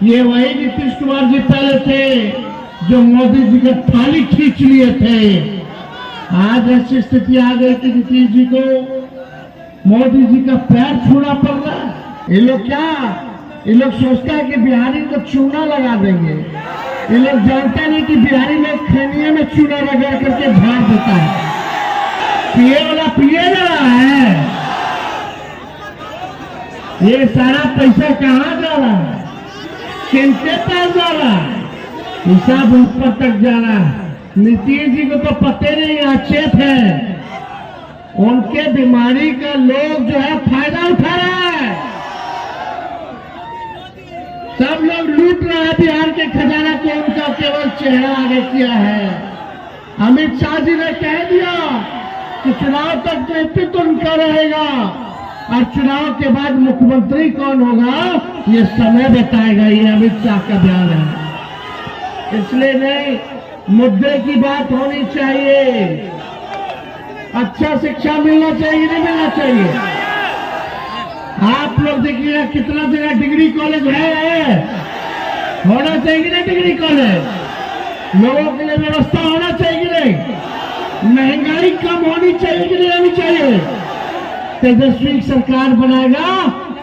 ये वही नीतीश कुमार जी पहले थे जो मोदी जी का थाली खींच लिए थे। आज ऐसी स्थिति आ गई कि नीतीश जी को मोदी जी का पैर छूना पड़ रहा है। ये लोग क्या, ये लोग सोचता है कि बिहारी को चूना लगा देंगे। ये लोग जानते नहीं कि बिहारी लोग खैनिया में चूना लगा करके झाड़ देता है। पिए वाला पिए ना रहा है। ये सारा पैसा कहाँ जा रहा है, किनके पास जा रहा है, हिसाब ऊपर तक जा रहा है। नीतीश जी को तो पते नहीं, अचेत है। उनके बीमारी का लोग जो है फायदा उठा रहा है। सब लोग लूट रहा है बिहार के खजाना को। उनका केवल चेहरा आगे किया है। अमित शाह जी ने कह दिया कि चुनाव तक नेतृत्व उनका रहेगा और चुनाव के बाद मुख्यमंत्री कौन होगा ये समय बताएगा। ये अमित शाह का बयान है। इसलिए नहीं, मुद्दे की बात होनी चाहिए। अच्छा शिक्षा मिलना चाहिए, नहीं मिलना चाहिए। आप लोग देखिएगा कितना जगह डिग्री कॉलेज है, होना चाहिए ना डिग्री कॉलेज। लोगों के लिए व्यवस्था होना चाहिए कि नहीं, महंगाई कम होनी चाहिए कि नहीं होनी चाहिए। तेजस्वी सरकार बनाएगा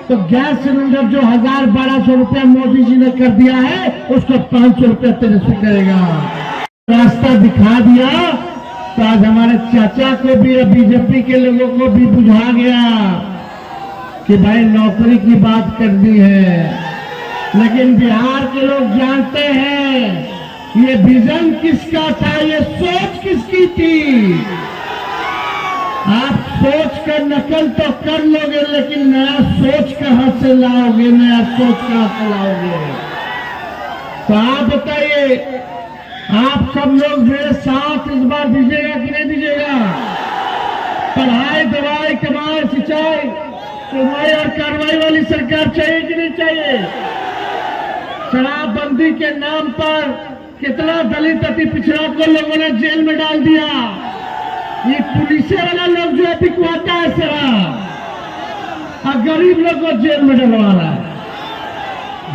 तो गैस सिलेंडर जो 1000-1200 रुपया मोदी जी ने कर दिया है उसको 500 रुपया तेजस्वी करेगा। रास्ता दिखा दिया तो आज हमारे चाचा को भी, बीजेपी के लोगों को भी बुझा गया कि भाई नौकरी की बात करनी है। लेकिन बिहार के लोग जानते हैं ये विजन किसका था, ये सोच किसकी थी। आप सोच कर नकल तो कर लोगे, लेकिन नया सोच कहां से लाओगे, नया सोच कहां से लाओगे। तो आप बताइए, आप सब लोग मेरे साथ इस बार दीजिएगा कि नहीं दीजिएगा। पढ़ाई, दवाई, कमाई, सिंचाई, सुनवाई और कार्रवाई वाली सरकार चाहिए कि नहीं चाहिए। शराबबंदी के नाम पर कितना दलित अति पिछड़ा को लोगों ने जेल में डाल दिया। ये पुलिस वाला लोग जो है बिकवाता है शराब और गरीब लोग को जेल में डलवा रहा है।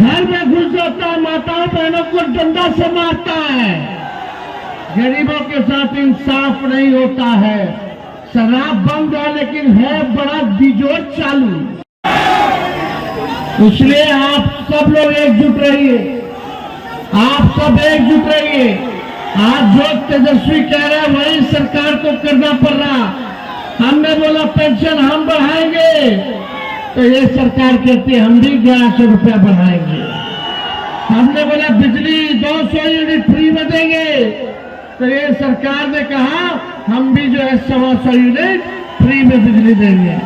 घर में घुस जाता है, माताओं बहनों को डंडा से मारता है। गरीबों के साथ इंसाफ नहीं होता है। शराब बंद है लेकिन है बड़ा बिजोड़ चालू। इसलिए आप सब लोग एकजुट रहिए, आप सब एकजुट रहिए। आज जो तेजस्वी कह रहे हैं वही सरकार को करना पड़ रहा। हमने बोला पेंशन हम बढ़ाएंगे तो ये सरकार कहती है हम भी 1100 रुपया बढ़ाएंगे। हमने बोला बिजली 200 यूनिट फ्री में देंगे तो ये सरकार ने कहा हम भी जो है 125 यूनिट फ्री में बिजली देंगे।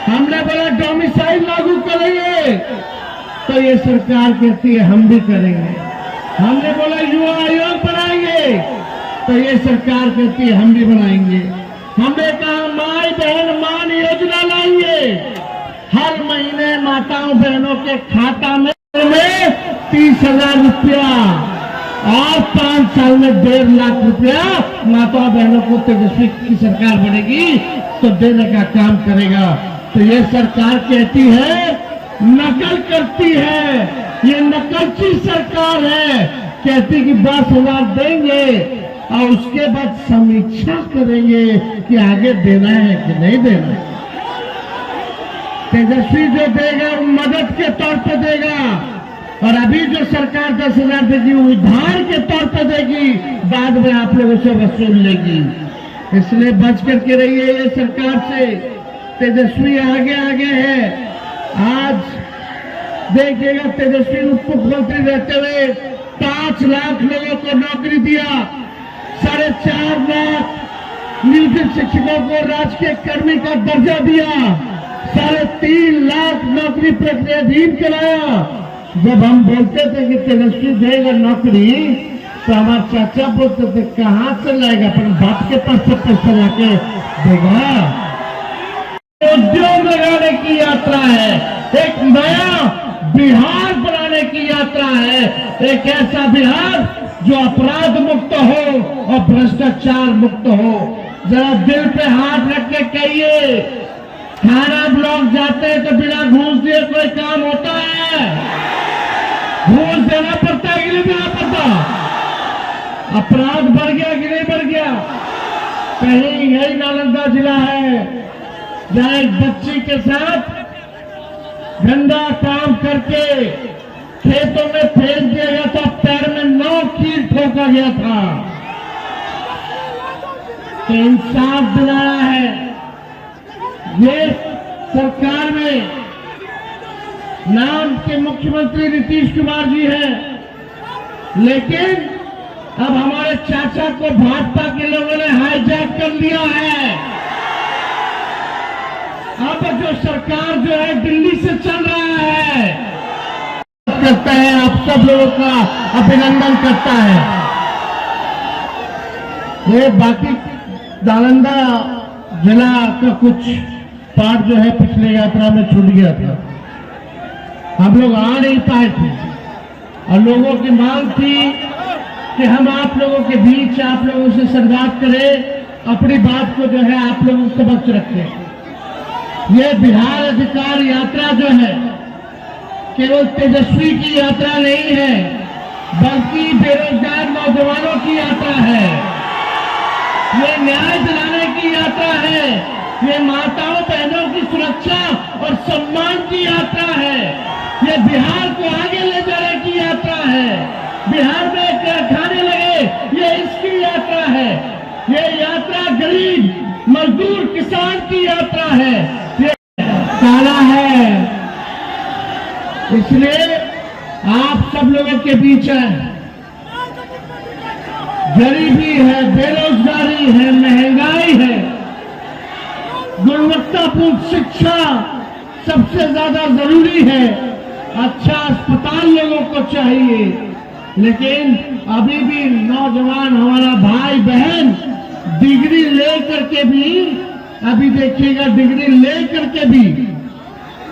हमने बोला डोमिसाइल लागू करेंगे तो ये सरकार कहती है हम भी करेंगे। हमने बोला युवा आयोग बनाएंगे तो ये सरकार कहती है हम भी बनाएंगे। हमने कहा माई बहन मान योजना लाएंगे, हर महीने माताओं बहनों के खाता में 30,000 रुपया और 5 साल में 1.5 लाख रुपया माताओं बहनों को तेजस्वी की सरकार बनेगी तो देने का काम करेगा। तो ये सरकार कहती है, नकल करती है, ये नकलची सरकार है। कहती कि 10,000 देंगे और उसके बाद समीक्षा करेंगे कि आगे देना है कि नहीं देना है। तेजस्वी जो देगा वो मदद के तौर पे देगा और अभी जो सरकार 10,000 देगी वो उधार के तौर पे देगी, बाद में आप लोगों से वसूल लेगी। इसलिए बच करके रहिए ये सरकार से। तेजस्वी आगे आगे है। आज देखिएगा तेजस्वी उप मुख्यमंत्री रहते हुए 5 लाख लोगों को नौकरी दिया, 4.5 लाख नियोजित शिक्षकों को राजकीय कर्मी का दर्जा दिया, 3.5 लाख नौकरी प्रक्रियाधीन कराया। जब हम बोलते थे कि तेजस्वी देगा नौकरी तो हमारे चाचा बोलते थे कहां से लाएगा, अपने बाप के पास से पैसा लाके देगा। उद्योग लगाने की यात्रा है, एक नया बिहार बनाने की यात्रा है, एक ऐसा बिहार जो अपराध मुक्त हो और भ्रष्टाचार मुक्त हो। जरा दिल पे हाथ रख के कहिए, थाना ब्लॉक जाते हैं तो बिना घूस दिए कोई काम होता है? घूस देना पड़ता है कि नहीं देना पड़ता? अपराध बढ़ गया कि नहीं बढ़ गया? कहीं यही नालंदा जिला है जहां एक बच्ची के साथ गंदा काम करके खेतों में फेंक दिया गया था, पैर में 9 कील ठोका गया था। तो इंसाफ दिलाया है ये सरकार में। नाम के मुख्यमंत्री नीतीश कुमार जी हैं, लेकिन अब हमारे चाचा को भाजपा के लोगों ने हाईजैक कर लिया है। अब जो सरकार जो है दिल्ली से चल रहा है, करता है, आप सब लोगों का अभिनंदन करता है। ये बाकी नालंदा जिला का कुछ पार्ट जो है पिछले यात्रा में छूट गया था, हम लोग आ नहीं पाए थे और लोगों की मांग थी कि हम आप लोगों के बीच आप लोगों से संवाद करें, अपनी बात को जो है आप लोगों के समक्ष रखें। ये बिहार अधिकार यात्रा जो है केवल तेजस्वी की यात्रा नहीं है, बल्कि बेरोजगार नौजवानों की यात्रा है। ये न्याय दिलाने की यात्रा है, ये माताओं बहनों की सुरक्षा और सम्मान की यात्रा है, ये बिहार को आगे ले जाने की यात्रा है, बिहार में कारखाने लगे ये इसकी यात्रा है, ये यात्रा गरीब मजदूर किसान की यात्रा है, ये काला है। इसलिए आप सब लोगों के बीच है, गरीबी है, बेरोजगारी है, महंगाई है, गुणवत्तापूर्ण शिक्षा सबसे ज्यादा जरूरी है, अच्छा अस्पताल लोगों को चाहिए। लेकिन अभी भी नौजवान हमारा भाई बहन डिग्री लेकर के भी, अभी देखिएगा डिग्री लेकर के भी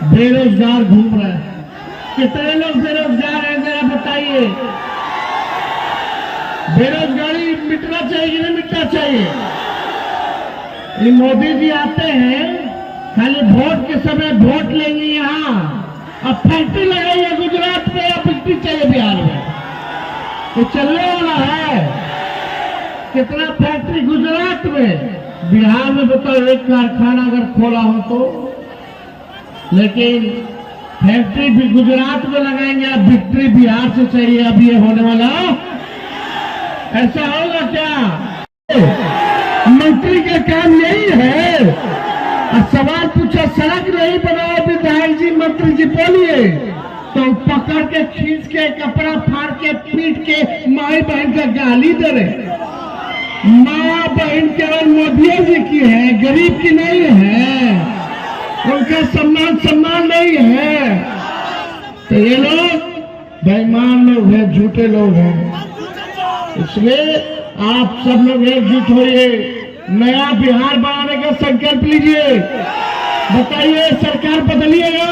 बेरोजगार घूम रहे हैं। कितने लोग बेरोजगार हैं जरा बताइए? बेरोजगारी मिटना चाहिए कि नहीं मिटना चाहिए? ये मोदी जी आते हैं खाली वोट के समय वोट लेंगे यहाँ, अब फैक्ट्री लगाइए गुजरात में या बिजली चाहिए बिहार में, ये चलने वाला है। कितना फैक्ट्री गुजरात में, बिहार में बताओ एक कारखाना अगर खोला हो तो। लेकिन फैक्ट्री भी गुजरात में लगाएंगे, अब बिक्री बिहार से चाहिए। अब ये होने वाला ऐसा होगा क्या? मंत्री का काम यही है। और सवाल पूछा सड़क नहीं बनाओ विधायक जी, मंत्री जी बोलिए, तो पकड़ के खींच के कपड़ा फाड़ के पीट के माई बहन का गाली दे रहे। माँ बहन केवल मोदी जी की है, गरीब की नहीं है, उनका सम्मान नहीं है। तो ये लोग बेईमान लोग हैं, झूठे लोग हैं। इसलिए आप सब लोग एकजुट होइए, नया बिहार बनाने का संकल्प लीजिए। बताइए सरकार बदलिएगा?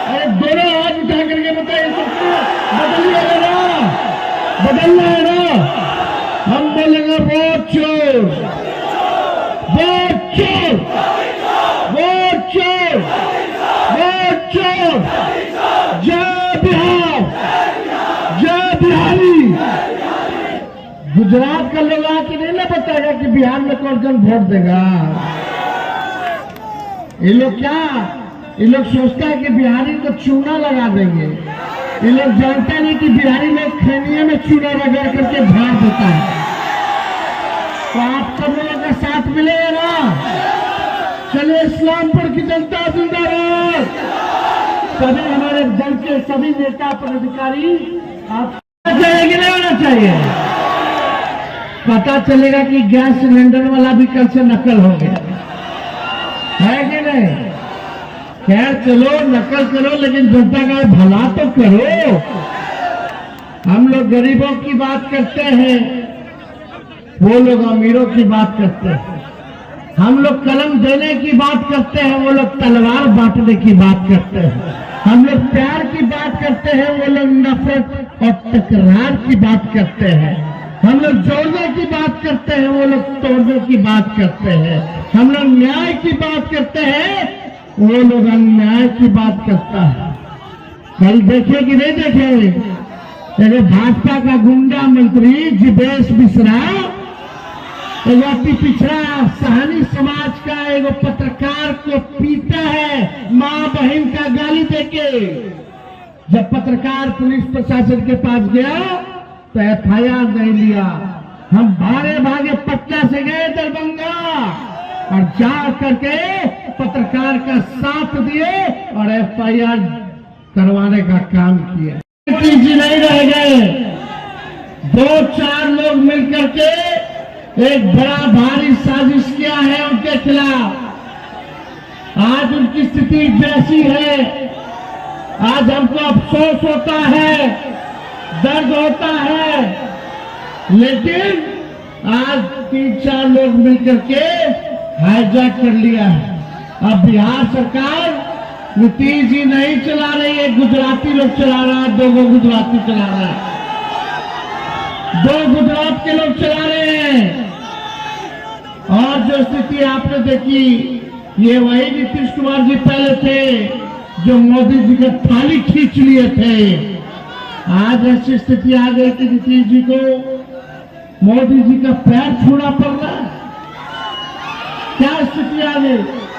अरे दोनों हाथ उठा करके बताइए सरकार बदलिएगा ना? बदलना है ना? हम बोलेंगे वोट चोर, वोट चोर, वोट चोर, वोट चोर। जय बिहार, जय बिहारी। गुजरात का लोग आके नहीं ना बताएगा कि बिहार में कौन कौन वोट देगा। ये लोग क्या, ये लोग सोचता है कि बिहारी को चूना लगा देंगे। ये लोग जानते नहीं कि बिहारी लोग खैनिया में चूना लगा करके भार देता है। तो आप सब लोगों का साथ मिलेगा ना? चलिए इस्लामपुर की जनता जिंदाबाद। सभी हमारे दल के सभी नेता पदाधिकारी आप चाहिए कि नहीं होना चाहिए? पता चलेगा कि गैस सिलेंडर वाला भी कल से नकल हो गया है कि नहीं? खैर चलो नकल करो, लेकिन जनता का भला तो करो। हम लोग गरीबों की बात करते हैं, वो लोग अमीरों की बात करते हैं। हम लोग कलम देने की बात करते हैं, वो लोग तलवार बांटने की बात करते हैं। हम लोग प्यार की बात करते हैं, वो लोग नफरत और तकरार की बात करते हैं। हम लोग जोड़ने की बात करते हैं, वो लोग तोड़ने की बात करते हैं। हम लोग न्याय की बात करते हैं, वो लोग अन्याय की बात करता है। कल देखे कि नहीं देखे एगो भाजपा का गुंडा मंत्री जिवेश मिश्रा एगो अति पिछड़ा सहानी समाज का एगो पत्रकार को पीटा है मां बहन का गाली देके। जब पत्रकार पुलिस प्रशासन के पास गया तो एफआईआर नहीं लिया। हम भागे भागे पटना से गए दरभंगा और जा करके पत्रकार का साथ दिए और एफआईआर करवाने का काम किया। जी नहीं रह गए, 2-4 लोग मिलकर के एक बड़ा भारी साजिश किया है उनके खिलाफ। आज उनकी स्थिति जैसी है, आज हमको अफसोस होता है, दर्द होता है, लेकिन आज 3-4 लोग मिलकर के हाईजैक कर लिया है। अब बिहार सरकार नीतीश जी नहीं चला रही है, गुजराती लोग चला रहा है, 2 गुजराती चला रहा है, 2 गुजरात के लोग चला रहे हैं। और जो स्थिति आपने देखी, ये वही नीतीश कुमार जी पहले थे जो मोदी जी का थाली खींच लिए थे। आज ऐसी स्थिति आ गई कि नीतीश जी को मोदी जी का पैर छूना पड़ रहा है। क्या स्थिति आ गई?